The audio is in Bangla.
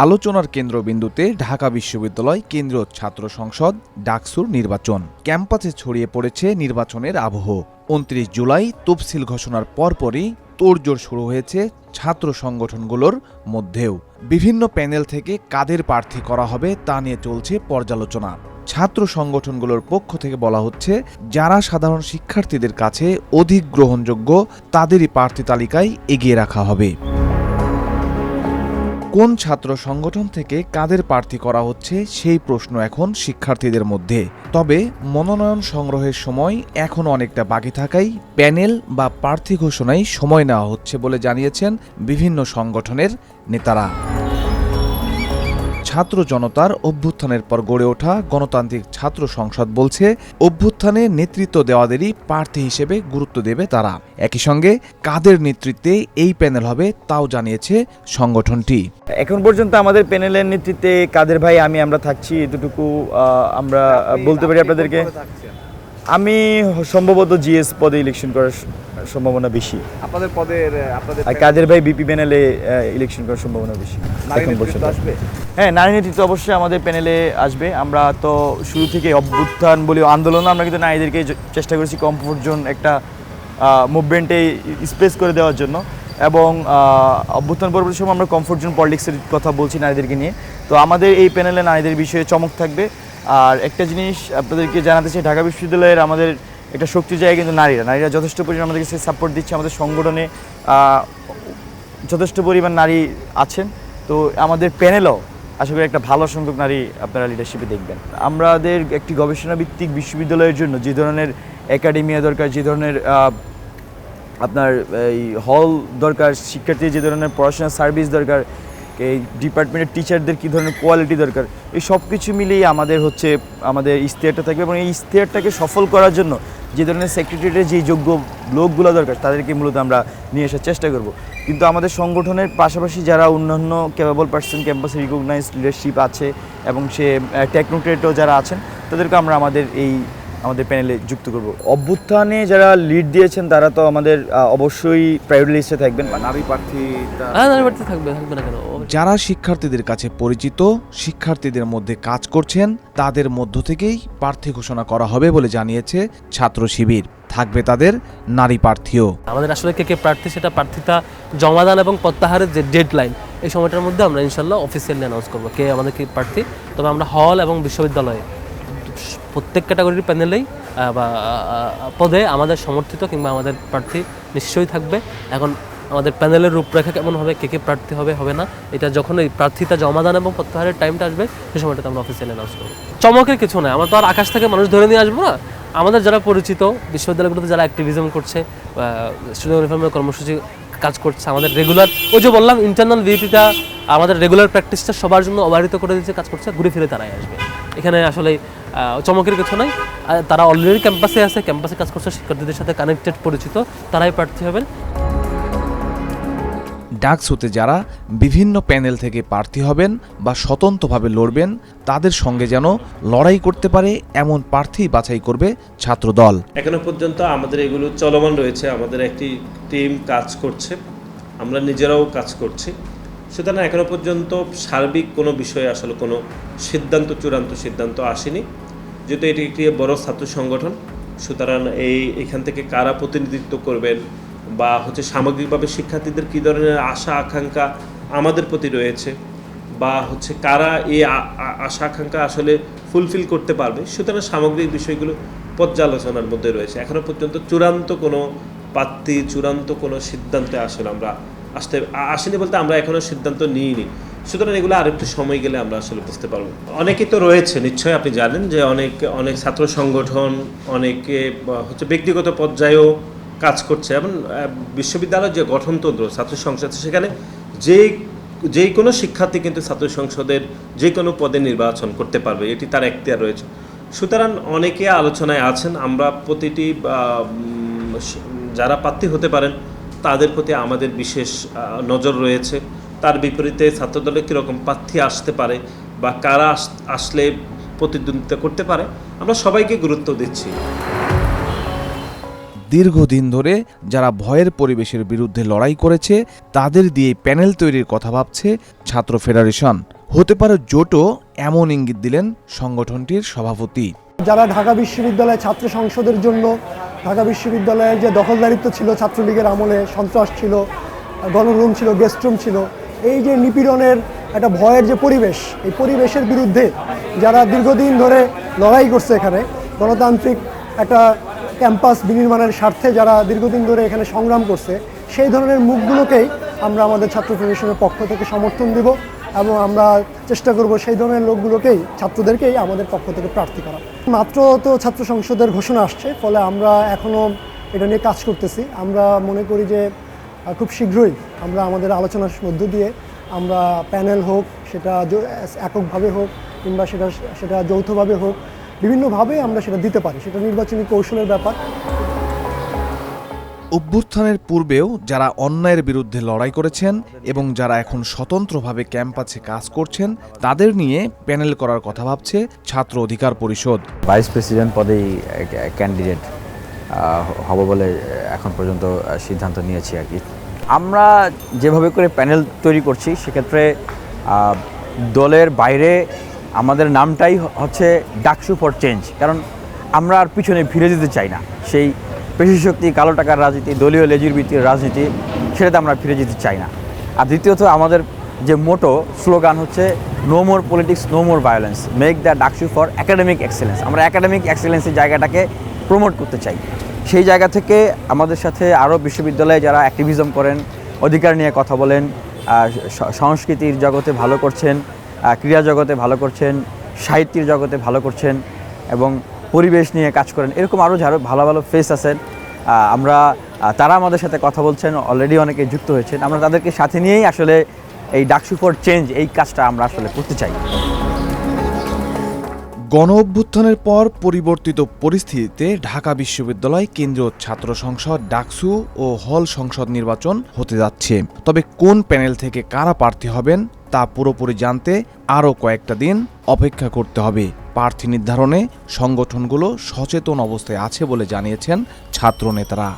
আলোচনার কেন্দ্রবিন্দুতে ঢাকা বিশ্ববিদ্যালয় কেন্দ্রীয় ছাত্র সংসদ ডাকসুর নির্বাচন। ক্যাম্পাসে ছড়িয়ে পড়েছে নির্বাচনের আবহ। ২৯ জুলাই তফসিল ঘোষণার পরপরই তোড়জোড় শুরু হয়েছে ছাত্র সংগঠনগুলোর মধ্যেও। বিভিন্ন প্যানেল থেকে কাদের প্রার্থী করা হবে তা নিয়ে চলছে পর্যালোচনা। ছাত্র সংগঠনগুলোর পক্ষ থেকে বলা হচ্ছে, যারা সাধারণ শিক্ষার্থীদের কাছে অধিক গ্রহণযোগ্য তাদেরই প্রার্থী তালিকায় এগিয়ে রাখা হবে। কোন ছাত্র সংগঠন থেকে কাদের প্রার্থী করা হচ্ছে সেই প্রশ্ন এখন শিক্ষার্থীদের মধ্যে। তবে মনোনয়ন সংগ্রহের সময় এখন অনেকটা বাকি থাকায় প্যানেল বা প্রার্থী ঘোষণায় সময় নেওয়া হচ্ছে বলে জানিয়েছেন বিভিন্ন সংগঠনের নেতারা। ছাত্র জনতার অভ্যুত্থানের পর গড়ে ওঠা গণতান্ত্রিক ছাত্র সংসদ বলছে, অভ্যুত্থানে নেতৃত্ব দেওয়াদেরই প্রার্থী হিসেবে গুরুত্ব দেবে তারা। একই সঙ্গে কাদের নেতৃত্বে এই প্যানেল হবে তাও জানিয়েছে সংগঠনটি। এখন পর্যন্ত আমাদের প্যানেলের নেতৃত্বে কাদের ভাই আমরা থাকছি, এতটুকু আমরা বলতে পারি আপনাদেরকে। আমি সম্ভবত জিএস পদে ইলেকশন করার সম্ভাবনা বেশি। আপনাদের পদের আর কাদের ভাই বিপি প্যানেলে ইলেকশন করার সম্ভাবনা বেশি। এখন পর্যন্ত আসবে, হ্যাঁ, নারী নেতৃত্ব অবশ্যই আমাদের প্যানেলে আসবে। আমরা তো শুরু থেকে অভ্যুত্থান বলি আন্দোলন, আমরা কিন্তু নারীদেরকে চেষ্টা করেছি কমফোর্ট জোন একটা মুভমেন্টে স্পেস করে দেওয়ার জন্য, এবং অভ্যুত্থান পরবর্তী সময় আমরা কমফোর্ট জোন পলিটিক্সের কথা বলছি নারীদেরকে নিয়ে। তো আমাদের এই প্যানেলে নারীদের বিষয়ে চমক থাকবে। আর একটা জিনিস আপনাদেরকে জানাতে চাই, ঢাকা বিশ্ববিদ্যালয়ের আমাদের একটা শক্তির জায়গা কিন্তু নারীরা যথেষ্ট পরিমাণ আমাদেরকে সাপোর্ট দিচ্ছে। আমাদের সংগঠনে যথেষ্ট পরিমাণ নারী আছেন। তো আমাদের প্যানেলও আশা করি একটা ভালো সংখ্যক নারী আপনারা লিডারশিপে দেখবেন। আমাদের একটি গবেষণা ভিত্তিক বিশ্ববিদ্যালয়ের জন্য যে ধরনের একাডেমিয়া দরকার, যে ধরনের আপনার এই হল দরকার, শিক্ষার্থী যে ধরনের পড়াশোনার সার্ভিস দরকার, এই ডিপার্টমেন্টের টিচারদের কী ধরনের কোয়ালিটি দরকার, এই সব কিছু মিলিয়ে আমাদের ইশতেহারটা থাকবে। এবং এই ইশতেহারটাকে সফল করার জন্য যে ধরনের সেক্রেটারিয়েটের যে যোগ্য লোকগুলো দরকার তাদেরকে মূলত আমরা নিয়ে আসার চেষ্টা করব। কিন্তু আমাদের সংগঠনের পাশাপাশি যারা অন্যান্য ক্যাপেবল পার্সন ক্যাম্পাসে রিকগনাইজড লিডারশিপ আছে এবং সে টেকনোক্রেটও যারা আছেন তাদেরকে আমরা আমাদের প্যানেলে যুক্ত করব। অভ্যুত্থানে যারা লিড দিয়েছেন তারা তো আমাদের অবশ্যই প্রায়োরিটি লিস্টে থাকবেন। নারী প্রার্থী থাকবে না কেন? যারা শিক্ষার্থীদের কাছে পরিচিত, শিক্ষার্থীদের মধ্যে কাজ করছেন, তাদের মধ্য থেকেই প্রার্থী ঘোষণা করা হবে বলে জানিয়েছে ছাত্র শিবির। থাকবে তাদের নারী প্রার্থীও। আমাদের আসলে কে প্রার্থী সেটা প্রার্থিতা জমাদান এবং প্রত্যাহারের যে ডেডলাইন, এই সময়টার মধ্যে আমরা ইনশাল্লাহ অফিসিয়ালি অ্যানাউন্স করবো কে আমাদের কি প্রার্থী। তবে আমরা হল এবং বিশ্ববিদ্যালয়ে প্রত্যেক ক্যাটাগরির প্যানেলেই বা পদে আমাদের সমর্থিত কিংবা আমাদের প্রার্থী নিশ্চয়ই থাকবে। এখন আমাদের প্যানেলের রূপরেখা কেমন হবে, কে প্রার্থী হবে না, এটা যখন এই প্রার্থীতা জমাদান এবং প্রত্যাহারের টাইমটা আসবে সেই সময়টাতে আমরা অফিসিয়ালি অ্যানাউন্স করবো। চমকের কিছু নয়, আমরা তো আর আকাশ থেকে মানুষ ধরে নিয়ে আসবো না। আমাদের যারা পরিচিত, বিশ্ববিদ্যালয়গুলোতে যারা অ্যাক্টিভিজম করছে, স্টুডেন্ট রিফর্মের কর্মসূচি কাজ করছে, আমাদের রেগুলার ওই যে বললাম ইন্টারনাল ভিউটিটা আমাদের রেগুলার প্র্যাকটিসটা সবার জন্য অবারিত করে দিচ্ছে, কাজ করছে, ঘুরে ফিরে তারাই আসবে। এখানে আসলে চমকের কিছু নাই। তারা অলরেডি ক্যাম্পাসে আছে, ক্যাম্পাসে কাজ করছে, শিক্ষার্থীদের সাথে কানেক্টেড, পরিচিত, তারাই প্রার্থী হবেন। ডাকসুতে যারা বিভিন্ন প্যানেল থেকে প্রার্থী হবেন বা স্বতন্ত্রভাবে লড়বেন, তাদের সঙ্গে যেন লড়াই করতে পারে এমন প্রার্থী বাছাই করবে ছাত্রদল। এখনো পর্যন্ত আমাদের এগুলো চলমান রয়েছে, আমাদের একটি টিম কাজ করছে, আমরা নিজেরাও কাজ করছি। সুতরাং এখনো পর্যন্ত সার্বিক কোনো বিষয়ে আসলে কোনো চূড়ান্ত সিদ্ধান্ত আসেনি। যেহেতু এটি একটি বড় ছাত্র সংগঠন, সুতরাং এখান থেকে কারা প্রতিনিধিত্ব করবেন বা সামগ্রিকভাবে শিক্ষার্থীদের কী ধরনের আশা আকাঙ্ক্ষা আমাদের প্রতি রয়েছে বা কারা এই আশা আকাঙ্ক্ষা আসলে ফুলফিল করতে পারবে, সুতরাং সামগ্রিক বিষয়গুলো পর্যালোচনার মধ্যে রয়েছে। এখনও পর্যন্ত চূড়ান্ত কোনো প্রার্থী, চূড়ান্ত কোনো সিদ্ধান্তে আসলে আমরা আসেনি বলতে আমরা এখনও সিদ্ধান্ত নিইনি। সুতরাং এগুলো আরেকটু সময় গেলে আমরা আসলে বুঝতে পারবো। অনেকেই তো রয়েছে, নিশ্চয়ই আপনি জানেন যে অনেক ছাত্র সংগঠন, অনেকে ব্যক্তিগত পর্যায়েও কাজ করছে। এবং বিশ্ববিদ্যালয়ের যে গঠনতন্ত্র ছাত্র সংসদ, সেখানে যে কোনো শিক্ষার্থী কিন্তু ছাত্র সংসদের যে কোনো পদে নির্বাচন করতে পারবে, এটি তার এখতিয়ার রয়েছে। সুতরাং অনেকে আলোচনায় আছেন। আমরা প্রতিটি যারা প্রার্থী হতে পারেন তাদের প্রতি আমাদের বিশেষ নজর রয়েছে। তার বিপরীতে ছাত্রদলে কীরকম প্রার্থী আসতে পারে বা কারা আসলে প্রতিদ্বন্দ্বিতা করতে পারে, আমরা সবাইকে গুরুত্ব দিচ্ছি। দীর্ঘদিন ধরে যারা ভয়ের পরিবেশের বিরুদ্ধে লড়াই করেছে তাদের দিয়ে প্যানেল তৈরির কথা ভাবছে ছাত্র ফেডারেশন। হতে পারে জোটও, এমন ইঙ্গিত দিলেন সংগঠনটির সভাপতি। যারা ঢাকা বিশ্ববিদ্যালয় ছাত্র সংসদের জন্য, ঢাকা বিশ্ববিদ্যালয়ের যে দখলদারিত্ব ছিল ছাত্রলীগের আমলে, সন্ত্রাস ছিল, গণরুম ছিল, গেস্ট রুম ছিল, এই যে নিপীড়নের একটা ভয়ের যে পরিবেশ, এই পরিবেশের বিরুদ্ধে যারা দীর্ঘদিন ধরে লড়াই করছে, এখানে গণতান্ত্রিক একটা ক্যাম্পাস বিনির্মাণের স্বার্থে যারা দীর্ঘদিন ধরে এখানে সংগ্রাম করছে, সেই ধরনের মুখগুলোকেই আমরা আমাদের ছাত্র ফেডারেশনের পক্ষ থেকে সমর্থন দিব এবং আমরা চেষ্টা করব সেই ধরনের লোকগুলোকেই, ছাত্রদেরকেই আমাদের পক্ষ থেকে প্রার্থী করা। মাত্র তো ছাত্র সংসদের ঘোষণা আসছে, ফলে আমরা এখনও এটা নিয়ে কাজ করতেছি। আমরা মনে করি যে খুব শীঘ্রই আমরা আমাদের আলোচনার মধ্য দিয়ে আমরা প্যানেল হোক, সেটা এককভাবে হোক কিংবা সেটা যৌথভাবে হোক, বিভিন্নভাবে আমরা সেটা দিতে পারি, সেটা নির্বাচনী কৌশলের ব্যাপার। অভ্যুত্থানের পূর্বেও যারা অন্যায়ের বিরুদ্ধে লড়াই করেছেন এবং যারা এখন স্বতন্ত্রভাবে ক্যাম্পাসে কাজ করছেন তাদের নিয়ে প্যানেল করার কথা ভাবছে ছাত্র অধিকার পরিষদ। ভাইস প্রেসিডেন্ট পদেই ক্যান্ডিডেট হব বলে এখন পর্যন্ত সিদ্ধান্ত নিয়েছি আর কি। আমরা যেভাবে করে প্যানেল তৈরি করছি সেক্ষেত্রে দলের বাইরে আমাদের নামটাই হচ্ছে ডাকসু ফর চেঞ্জ, কারণ আমরা আর পিছনে ফিরে যেতে চাই না। সেই পেশিশক্তি, কালো টাকার রাজনীতি, দলীয় লেজুর ভিত্তির রাজনীতি, সেটাতে আমরা ফিরে যেতে চাই না। আর দ্বিতীয়ত আমাদের যে মোটো স্লোগান হচ্ছে no more politics, no more violence, make the DUCSU for academic excellence. আমরা একাডেমিক এক্সেলেন্সের জায়গাটাকে প্রমোট করতে চাই। সেই জায়গা থেকে আমাদের সাথে আরও বিশ্ববিদ্যালয়ে যারা অ্যাক্টিভিজম করেন, অধিকার নিয়ে কথা বলেন, সংস্কৃতির জগতে ভালো করছেন, ক্রীড়া জগতে ভালো করছেন, সাহিত্যের জগতে ভালো করছেন এবং পরিবেশ নিয়ে কাজ করেন, এরকম আরও যারা ভালো ভালো ফেস আছেন, তারা আমাদের সাথে কথা বলছেন, অলরেডি অনেকে যুক্ত হয়েছেন। আমরা তাদেরকে সাথে নিয়েই আসলে এই ডাকসু ফর চেঞ্জ এই কাজটা আমরা আসলে করতে চাই। গণ অভ্যুত্থানের পর পরিবর্তিত পরিস্থিতিতে ঢাকা বিশ্ববিদ্যালয় কেন্দ্রীয় ছাত্র সংসদ, ডাকসু ও হল সংসদ নির্বাচন হতে যাচ্ছে। তবে কোন প্যানেল থেকে কারা প্রার্থী হবেন তা পুরোপুরি জানতে আরও কয়েকটা দিন অপেক্ষা করতে হবে। প্রার্থী নির্ধারণে সংগঠনগুলো সচেতন অবস্থায় আছে বলে জানিয়েছেন ছাত্র নেতারা।